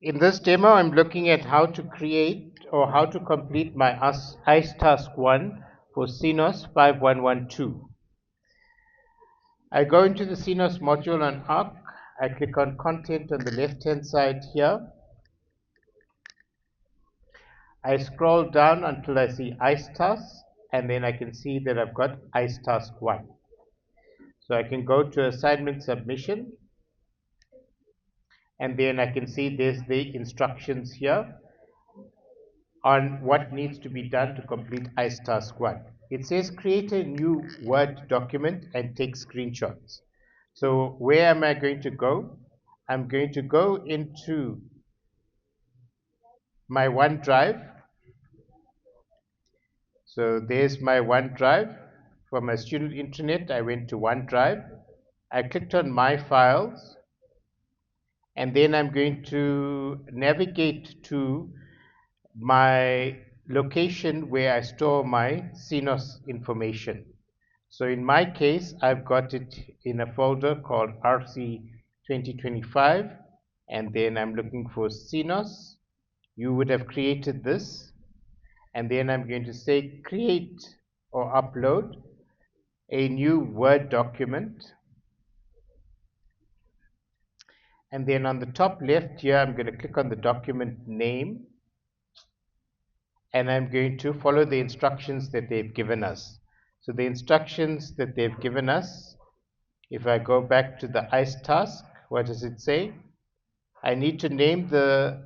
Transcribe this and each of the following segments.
In this demo, I'm looking at how to create or how to complete my Ice Task One for Cnos5112. I go into the Cnos module on Arc. I click on Content on the left-hand side here. I scroll down until I see Ice Task, and then I can see that I've got Ice Task One. So I can go to Assignment Submission, and then I can see there's the instructions here on what needs to be done to complete Ice Task 1. It says create a new Word document and take screenshots. So where am I going to go? I'm going to go into my OneDrive. So there's my OneDrive. For my student intranet, I went to OneDrive. I clicked on My Files, and then I'm going to navigate to my location where I store my Cnos information. So in my case, I've got it in a folder called RC 2025, and then I'm looking for Cnos. You would have created this, and then I'm going to say create or upload a new Word document. And then on the top left here, I'm going to click on the document name, and I'm going to follow the instructions that they've given us. So the instructions that they've given us, if I go back to the ICE task, what does it say? I need to name the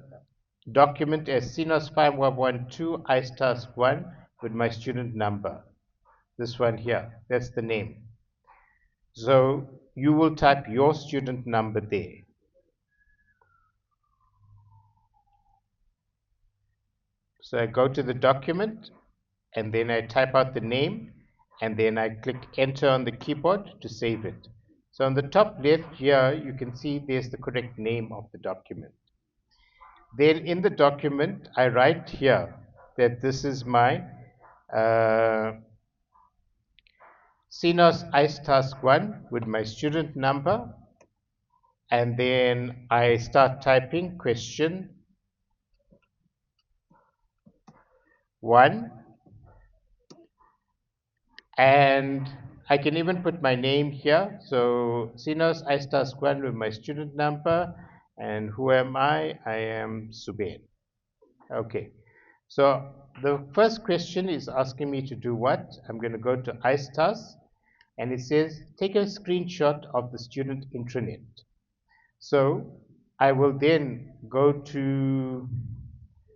document as Cnos5112 Ice Task One with my student number. This one here, that's the name. So you will type your student number there. So I go to the document, and then I type out the name, and then I click enter on the keyboard to save it. So on the top left here, you can see there's the correct name of the document. Then in the document, I write here that this is my Cnos Ice Task One with my student number, and then I start typing question 1, and I can even put my name here. So Cnos Ice Task One with my student number, and who am I? I am Subain. Okay, so the first question is asking me to do what? I'm going to go to Ice Task, and it says take a screenshot of the student intranet. So I will then go to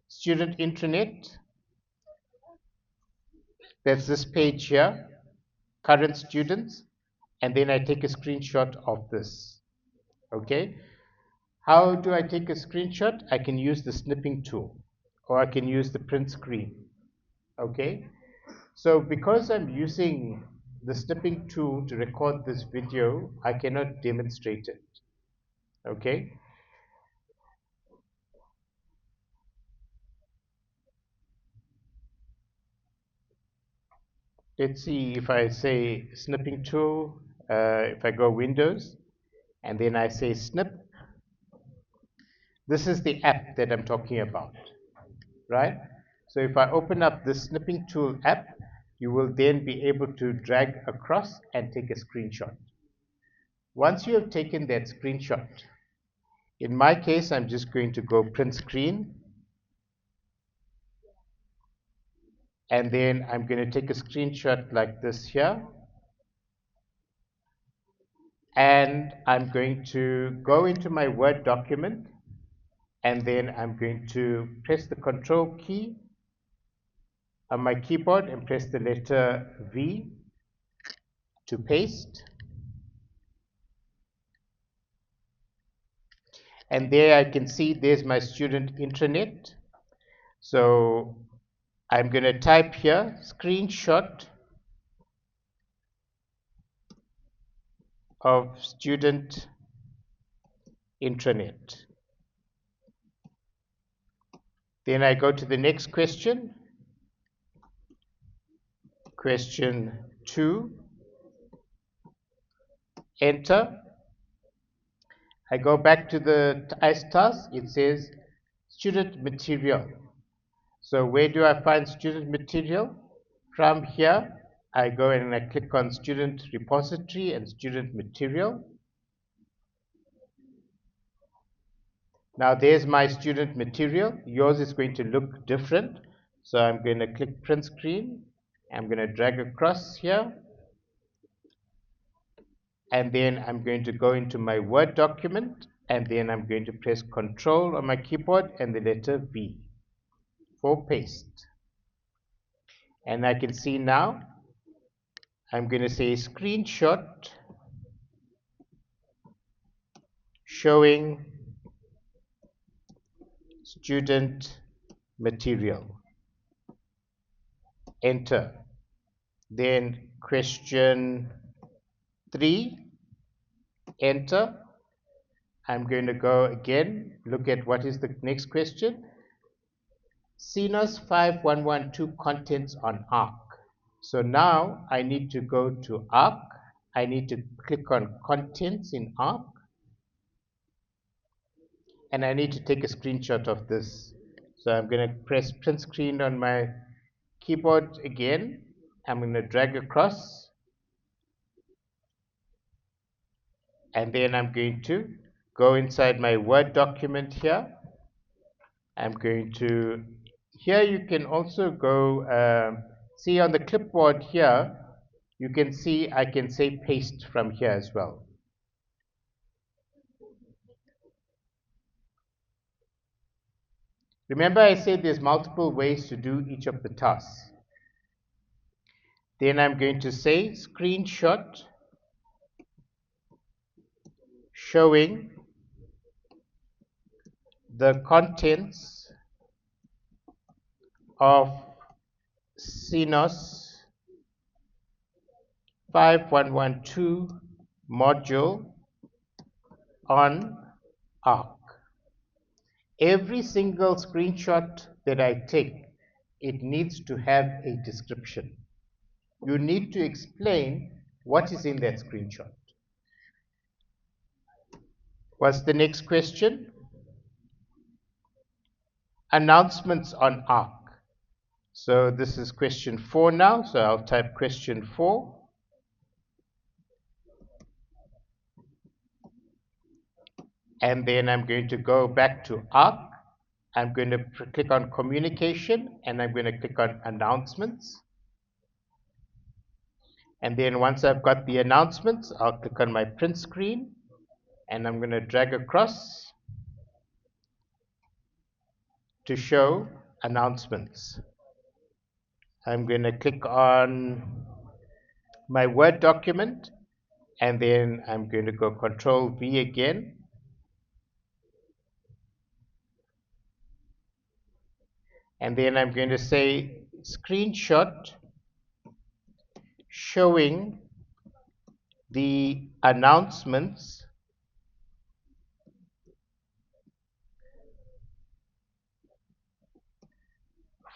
student intranet. That's this page here, current students, and then I take a screenshot of this. Okay, how do I take a screenshot? I can use the snipping tool, or I can use the print screen. Okay, so because I'm using the snipping tool to record this video, I cannot demonstrate it. Okay, let's see if I say snipping tool, if I go Windows, and then I say snip. This is the app that I'm talking about, right? So if I open up the snipping tool app, you will then be able to drag across and take a screenshot. Once you have taken that screenshot, in my case, I'm just going to go print screen, and then I'm going to take a screenshot like this here, and I'm going to go into my Word document, and then I'm going to press the Control key on my keyboard and press the letter V to paste. And there I can see there's my student intranet. So I'm going to type here screenshot of student intranet. Then I go to the next question, question 2, enter. I go back to the ICE task. It says student material. So where do I find student material? From here, I go and I click on student repository and student material. Now there's my student material. Yours is going to look different. So I'm going to click print screen. I'm going to drag across here. And then I'm going to go into my Word document. And then I'm going to press Control on my keyboard and the letter V for paste. And I can see now, I'm going to say screenshot showing student material. Enter. Then question 3, enter. I'm going to go again, look at what is the next question. Cnos5112 contents on ARC. So now I need to go to ARC. I need to click on contents in ARC. And I need to take a screenshot of this. So I'm going to press print screen on my keyboard again. I'm going to drag across. And then I'm going to go inside my Word document here. I'm going to, here you can also go, see on the clipboard here, you can see I can say paste from here as well. Remember I said there's multiple ways to do each of the tasks. Then I'm going to say screenshot showing the contents of Cnos 5112 module on ARC. Every single screenshot that I take, it needs to have a description. You need to explain what is in that screenshot. What's the next question? Announcements on ARC. So this is question 4 now, so I'll type question 4. And then I'm going to go back to ARC. I'm going to click on communication and I'm going to click on announcements. And then once I've got the announcements, I'll click on my print screen and I'm going to drag across to show announcements. I'm going to click on my Word document and then I'm going to go Control V again. And then I'm going to say screenshot showing the announcements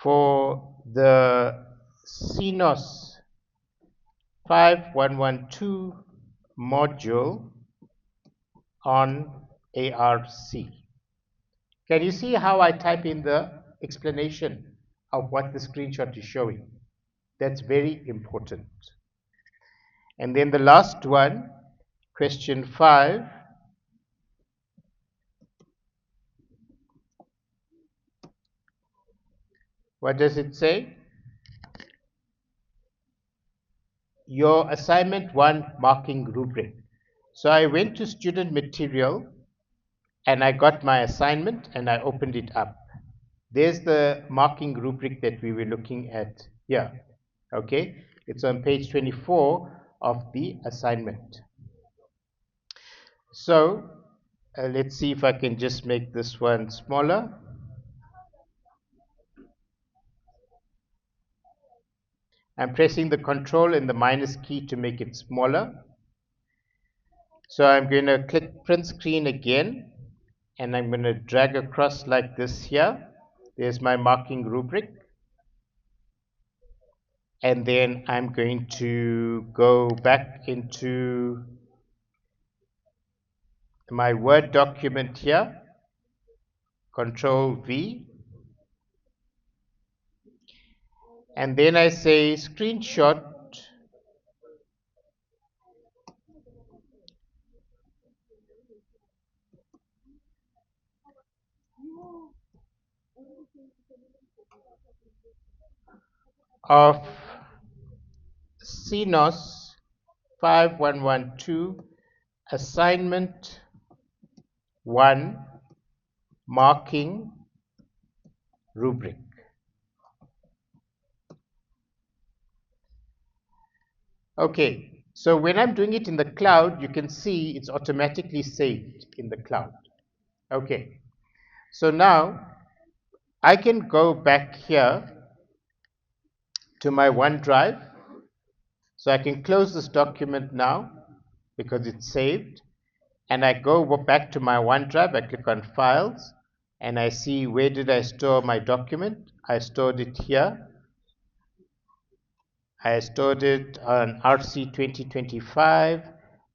for the Cnos 5112 module on ARC. Can you see how I type in the explanation of what the screenshot is showing? That's very important. And then the last one, question 5. What does it say? Your assignment 1 marking rubric. So I went to student material and I got my assignment and I opened it up. There's the marking rubric that we were looking at here. Okay, it's on page 24 of the assignment. So let's see if I can just make this one smaller. I'm pressing the control and the minus key to make it smaller. So I'm going to click print screen again and I'm going to drag across like this here. There's my marking rubric. And then I'm going to go back into my Word document here, Control V, and then I say screenshot of Cnos 5112 assignment 1 marking rubric. Okay, so when I'm doing it in the cloud, you can see it's automatically saved in the cloud. Okay, so now I can go back here to my OneDrive. So I can close this document now because it's saved. And I go back to my OneDrive, I click on Files, and I see where did I store my document. I stored it here. I stored it on RC 2025,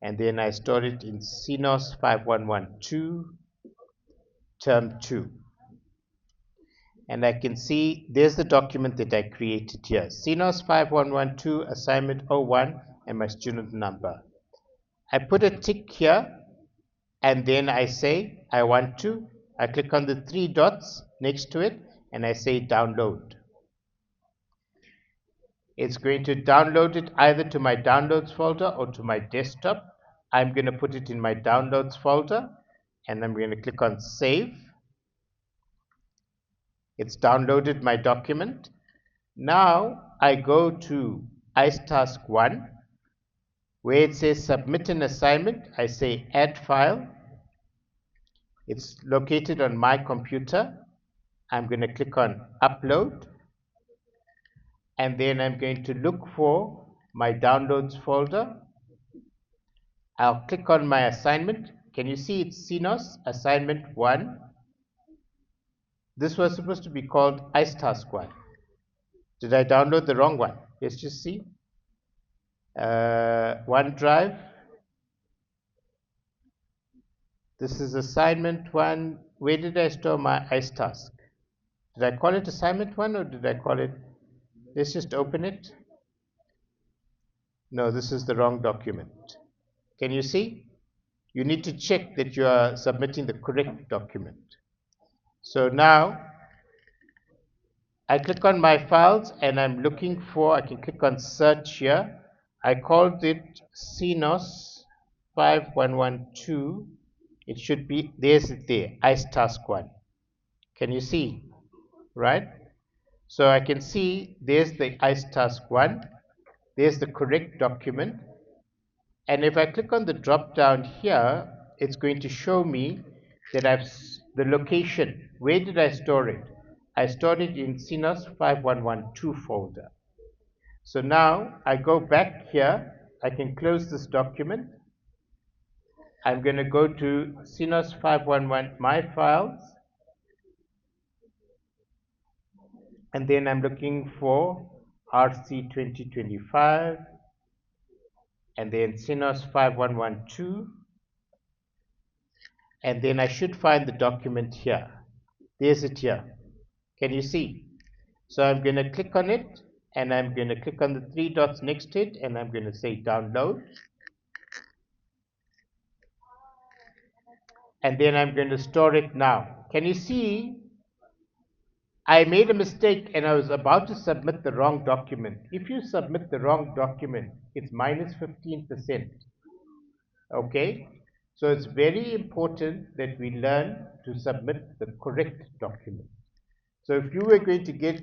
and then I stored it in Cnos 5112, term 2. And I can see there's the document that I created here. Cnos 5112, assignment 01, and my student number. I put a tick here, and then I say I want to. I click on the 3 dots next to it, and I say download. It's going to download it either to my downloads folder or to my desktop. I'm going to put it in my downloads folder, and I'm going to click on save. It's downloaded my document. Now I go to Ice Task One, where it says submit an assignment. I say add file. It's located on my computer. I'm going to click on upload, and then I'm going to look for my downloads folder. I'll click on my assignment. Can you see it's Cnos assignment 1? This was supposed to be called Ice Task One. Did I download the wrong one? Let's just see. OneDrive. This is assignment 1. Where did I store my Ice Task? Did I call it assignment 1 or did I call it? Let's just open it. No, this is the wrong document. Can you see? You need to check that you are submitting the correct document. So now I click on my files and I'm looking for, I can click on search here. I called it Cnos 5112. It should be, there's it there, Ice Task One. Can you see? Right? So I can see there's the Ice Task One. There's the correct document. And if I click on the drop down here, it's going to show me that the location. Where did I store it? I stored it in Cnos 5112 folder. So now I go back here. I can close this document. I'm going to go to Cnos 511 My Files. And then I'm looking for RC 2025. And then Cnos 5112. And then I should find the document here. There's it here. Can you see? So I'm going to click on it, and I'm going to click on the 3 dots next to it, and I'm going to say download. And then I'm going to store it now. Can you see? I made a mistake and I was about to submit the wrong document. If you submit the wrong document, it's minus 15%. Okay? So it's very important that we learn to submit the correct document. So if you were going to get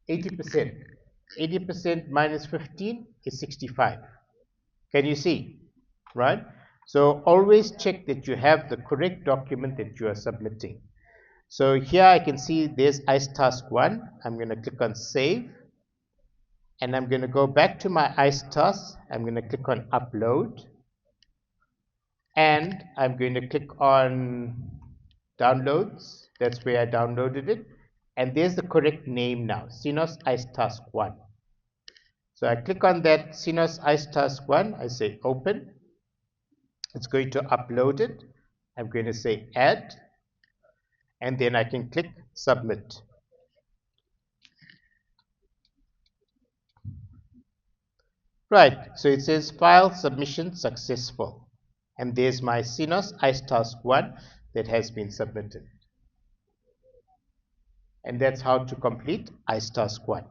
80%, 80% minus 15 is 65. Can you see? Right? So always check that you have the correct document that you are submitting. So here I can see there's Ice Task 1. I'm going to click on Save. And I'm going to go back to my Ice Task. I'm going to click on Upload. And I'm going to click on Downloads. That's where I downloaded it. And there's the correct name now, Cnos Ice Task 1. So I click on that Cnos Ice Task 1. I say Open. It's going to upload it. I'm going to say Add. and then I can click submit. Right, so it says file submission successful. And there's my Cnos Ice Task One that has been submitted. And that's how to complete Ice Task One.